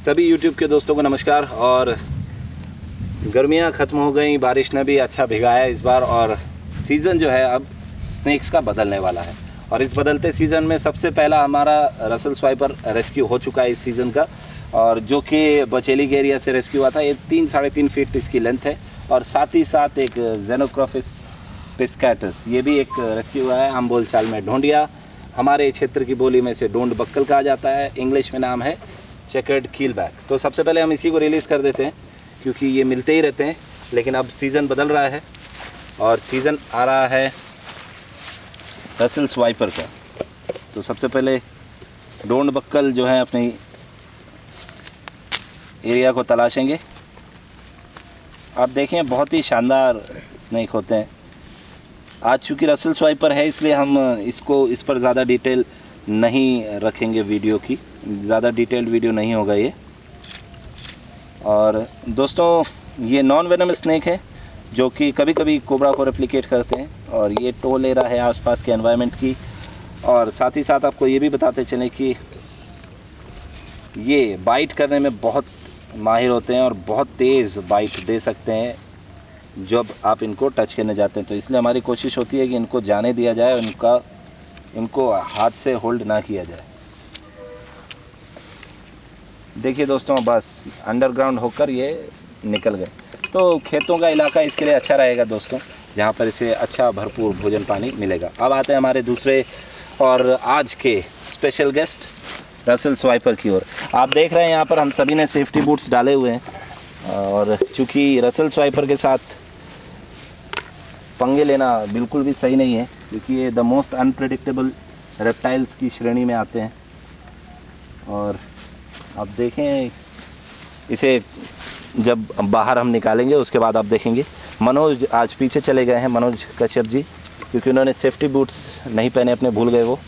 सभी YouTube के दोस्तों को नमस्कार। और गर्मियां ख़त्म हो गई, बारिश ने भी अच्छा भिगाया इस बार, और सीज़न जो है अब स्नेक्स का बदलने वाला है। और इस बदलते सीज़न में सबसे पहला हमारा रसल स्वाइपर रेस्क्यू हो चुका है इस सीज़न का, और जो कि बचेली के एरिया से रेस्क्यू हुआ था। ये 3-3.5 फीट इसकी लेंथ है, और साथ ही साथ एक जेनोक्रोफिस पिस्कैटस, ये भी एक रेस्क्यू हुआ है। हम बोलचाल में ढोंडिया, हमारे क्षेत्र की बोली में से डोंड बक्कल कहा जाता है, इंग्लिश में नाम है चेकर्ड कीलबैक। तो सबसे पहले हम इसी को रिलीज़ कर देते हैं, क्योंकि ये मिलते ही रहते हैं। लेकिन अब सीज़न बदल रहा है और सीज़न आ रहा है रसल स्वाइपर का। तो सबसे पहले डोंड बक्कल जो है अपने एरिया को तलाशेंगे। आप देखें, बहुत ही शानदार स्नेक होते हैं। आज चूँकि रसल स्वाइपर है, इसलिए हम इस पर ज़्यादा डिटेल नहीं रखेंगे वीडियो की, ज़्यादा डिटेल्ड वीडियो नहीं होगा ये। और दोस्तों, ये नॉन वेनम स्नेक है जो कि कभी कभी कोबरा को रेप्लिकेट करते हैं, और ये टो ले रहा है आसपास के एनवायरनमेंट की। और साथ ही साथ आपको ये भी बताते चलें कि ये बाइट करने में बहुत माहिर होते हैं और बहुत तेज़ बाइट दे सकते हैं जब आप इनको टच करने जाते हैं। तो इसलिए हमारी कोशिश होती है कि इनको जाने दिया जाए और इनको हाथ से होल्ड ना किया जाए। देखिए दोस्तों, बस अंडरग्राउंड होकर ये निकल गए। तो खेतों का इलाका इसके लिए अच्छा रहेगा दोस्तों, जहाँ पर इसे अच्छा भरपूर भोजन पानी मिलेगा। अब आते हैं हमारे दूसरे और आज के स्पेशल गेस्ट रसल स्वाइपर की ओर। आप देख रहे हैं यहाँ पर हम सभी ने सेफ्टी बूट्स डाले हुए हैं, और चूँकि रसल स्वाइपर के साथ पंगे लेना बिल्कुल भी सही नहीं है, क्योंकि ये द मोस्ट अनप्रेडिक्टेबल रेप्टाइल्स की श्रेणी में आते हैं। और आप देखें, इसे जब बाहर हम निकालेंगे उसके बाद आप देखेंगे। मनोज आज पीछे चले गए हैं, मनोज कश्यप जी, क्योंकि उन्होंने सेफ्टी बूट्स नहीं पहने अपने, भूल गए वो।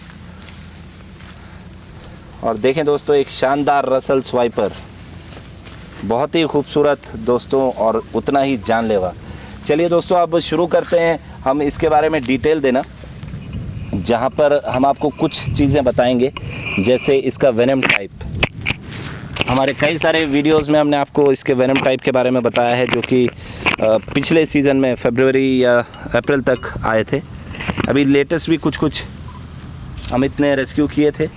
और देखें दोस्तों, एक शानदार रसल स्वाइपर, बहुत ही खूबसूरत दोस्तों, और उतना ही जानलेवा। चलिए दोस्तों, अब शुरू करते हैं हम इसके बारे में डिटेल देना, जहाँ पर हम आपको कुछ चीज़ें बताएंगे, जैसे इसका वेनम टाइप। हमारे कई सारे वीडियोस में हमने आपको इसके वेनम टाइप के बारे में बताया है, जो कि पिछले सीज़न में फरवरी या अप्रैल तक आए थे। अभी लेटेस्ट भी कुछ हम इतने रेस्क्यू किए थे,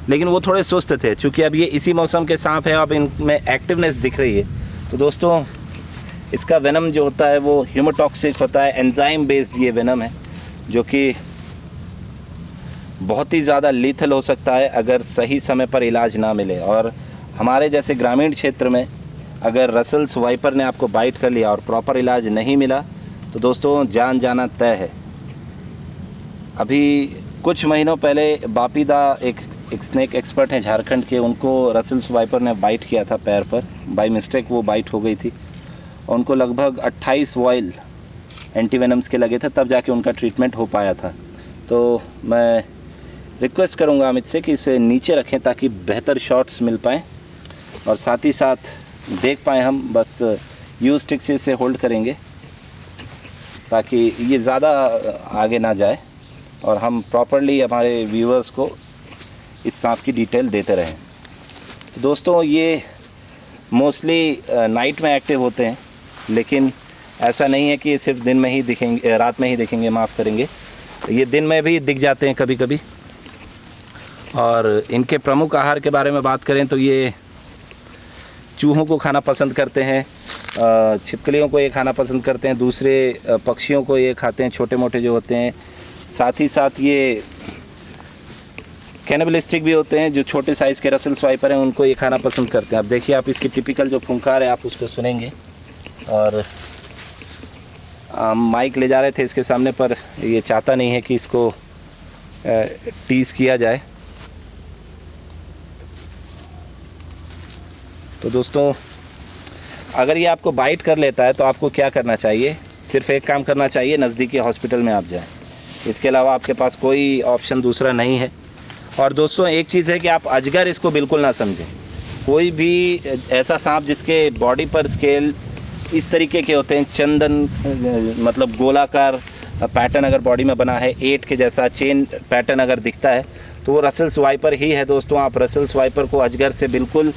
लेकिन वो थोड़े सुस्त थे। चूँकि अब ये इसी मौसम के सांप है, अब इनमें एक्टिवनेस दिख रही है। तो दोस्तों, इसका वेनम जो होता है वो ह्यूमोटॉक्सिक होता है, एंजाइम बेस्ड ये वेनम है, जो कि बहुत ही ज़्यादा लीथल हो सकता है अगर सही समय पर इलाज ना मिले। और हमारे जैसे ग्रामीण क्षेत्र में अगर रसल स्वाइपर ने आपको बाइट कर लिया और प्रॉपर इलाज नहीं मिला, तो दोस्तों जान जाना तय है। अभी कुछ महीनों पहले बापीदा एक स्नेक एक्सपर्ट हैं झारखंड के, उनको रसल स्वाइपर ने बाइट किया था पैर पर, बाय मिस्टेक वो बाइट हो गई थी। और उनको लगभग 28 वॉयल एंटीवेनम्स के लगे थे, तब जाके उनका ट्रीटमेंट हो पाया था। तो मैं रिक्वेस्ट करूंगा अमित से कि इसे नीचे रखें ताकि बेहतर शॉट्स मिल पाएँ, और साथ ही साथ देख पाएँ हम। बस यू स्टिक से इसे होल्ड करेंगे ताकि ये ज़्यादा आगे ना जाए, और हम प्रॉपरली हमारे व्यूअर्स को इस सांप की डिटेल देते रहें। तो दोस्तों, ये मोस्टली नाइट में एक्टिव होते हैं, लेकिन ऐसा नहीं है कि ये सिर्फ दिन में ही दिखेंगे, रात में ही दिखेंगे, माफ़ करेंगे, ये दिन में भी दिख जाते हैं कभी कभी। और इनके प्रमुख आहार के बारे में बात करें तो ये चूहों को खाना पसंद करते हैं, छिपकलियों को ये खाना पसंद करते हैं, दूसरे पक्षियों को ये खाते हैं, छोटे मोटे जो होते हैं। साथ ही साथ ये कैनिबलिस्टिक भी होते हैं, जो छोटे साइज़ के रसल स्वाइपर हैं उनको ये खाना पसंद करते हैं। अब देखिए, आप इसकी टिपिकल जो फुंकार है आप उसको सुनेंगे। और माइक ले जा रहे थे इसके सामने, पर ये चाहता नहीं है कि इसको टीज़ किया जाए। तो दोस्तों, अगर ये आपको बाइट कर लेता है तो आपको क्या करना चाहिए? सिर्फ एक काम करना चाहिए, नज़दीकी हॉस्पिटल में आप जाएं। इसके अलावा आपके पास कोई ऑप्शन दूसरा नहीं है। और दोस्तों, एक चीज़ है कि आप अजगर इसको बिल्कुल ना समझें। कोई भी ऐसा सांप जिसके बॉडी पर स्केल इस तरीके के होते हैं, चंदन मतलब गोलाकार पैटर्न अगर बॉडी में बना है, 8 के जैसा चेन पैटर्न अगर दिखता है, तो वो रसल स्वाइपर ही है दोस्तों। आप रसल स्वाइपर को अजगर से बिल्कुल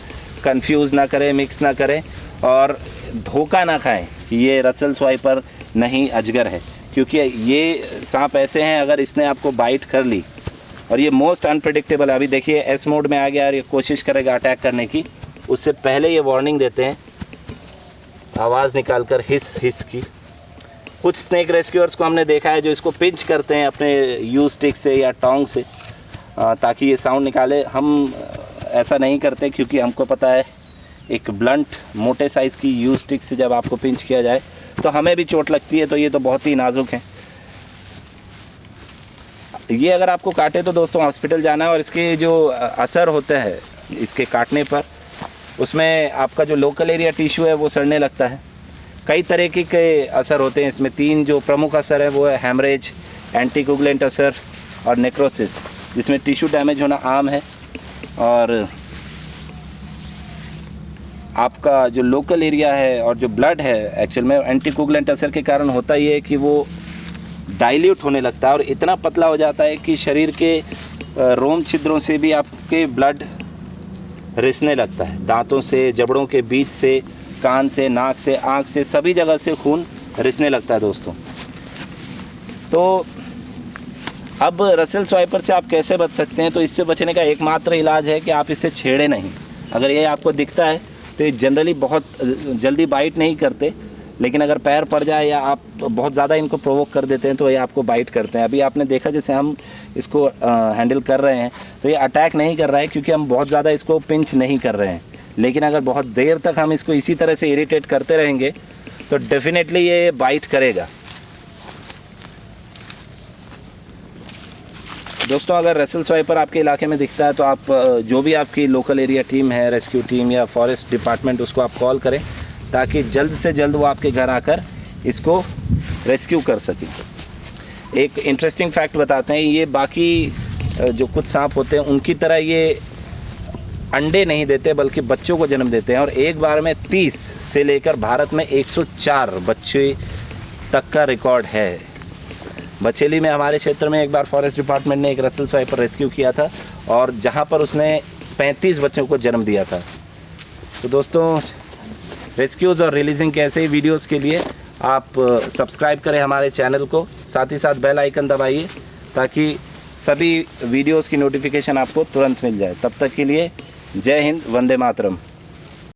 कंफ्यूज ना करें, मिक्स ना करें और धोखा ना खाएं कि ये रसल स्वाइपर नहीं अजगर है, क्योंकि ये सांप ऐसे हैं अगर इसने आपको बाइट कर ली और ये मोस्ट अनप्रेडिक्टेबल है। अभी देखिए एस मोड में आ गया और ये कोशिश करेगा अटैक करने की, उससे पहले ये वार्निंग देते हैं आवाज़ निकालकर हिस हिस की। कुछ स्नेक रेस्क्यूअर्स को हमने देखा है जो इसको पिंच करते हैं अपने यू स्टिक से या टोंग से ताकि ये साउंड निकाले। हम ऐसा नहीं करते क्योंकि हमको पता है एक ब्लंट मोटे साइज़ की यू स्टिक से जब आपको पिंच किया जाए तो हमें भी चोट लगती है, तो ये तो बहुत ही नाजुक हैं। ये अगर आपको काटे तो दोस्तों हॉस्पिटल जाना है और इसके जो असर होते हैं इसके काटने पर, उसमें आपका जो लोकल एरिया टिश्यू है वो सड़ने लगता है। कई तरह के असर होते हैं इसमें। 3 जो प्रमुख असर है वो है हैमरेज, एंटीकोगुलेंट असर और नेक्रोसिस, जिसमें टिश्यू डैमेज होना आम है। और आपका जो लोकल एरिया है और जो ब्लड है एक्चुअल में एंटीकोगुलेंट असर के कारण होता ये है कि वो डाइल्यूट होने लगता है और इतना पतला हो जाता है कि शरीर के रोम छिद्रों से भी आपके ब्लड रिसने लगता है। दांतों से, जबड़ों के बीच से, कान से, नाक से, आँख से, सभी जगह से खून रिसने लगता है दोस्तों। तो अब रसल स्वाइपर से आप कैसे बच सकते हैं? तो इससे बचने का एकमात्र इलाज है कि आप इसे छेड़े नहीं। अगर ये आपको दिखता है तो ये जनरली बहुत जल्दी बाइट नहीं करते, लेकिन अगर पैर पड़ जाए या आप बहुत ज़्यादा इनको प्रोवोक कर देते हैं तो ये आपको बाइट करते हैं। अभी आपने देखा जैसे हम इसको हैंडल कर रहे हैं तो ये अटैक नहीं कर रहा है क्योंकि हम बहुत ज़्यादा इसको पिंच नहीं कर रहे हैं। लेकिन अगर बहुत देर तक हम इसको इसी तरह से इरिटेट करते रहेंगे तो डेफिनेटली ये बाइट करेगा। दोस्तों अगर रसल स्वाइपर आपके इलाके में दिखता है तो आप जो भी आपकी लोकल एरिया टीम है, रेस्क्यू टीम या फॉरेस्ट डिपार्टमेंट, उसको आप कॉल करें ताकि जल्द से जल्द वो आपके घर आकर इसको रेस्क्यू कर सकें। एक इंटरेस्टिंग फैक्ट बताते हैं, ये बाकी जो कुछ सांप होते हैं उनकी तरह ये अंडे नहीं देते बल्कि बच्चों को जन्म देते हैं और एक बार में 30 से लेकर भारत में 104 बच्चे तक का रिकॉर्ड है। बचेली में हमारे क्षेत्र में एक बार फॉरेस्ट डिपार्टमेंट ने एक रसल स्वाइपर रेस्क्यू किया था और जहां पर उसने 35 बच्चों को जन्म दिया था। तो दोस्तों रेस्क्यूज़ और रिलीजिंग के ऐसे ही वीडियोज़ के लिए आप सब्सक्राइब करें हमारे चैनल को, साथ ही साथ बेल आइकन दबाइए ताकि सभी वीडियोज़ की नोटिफिकेशन आपको तुरंत मिल जाए। तब तक के लिए जय हिंद, वंदे मातरम।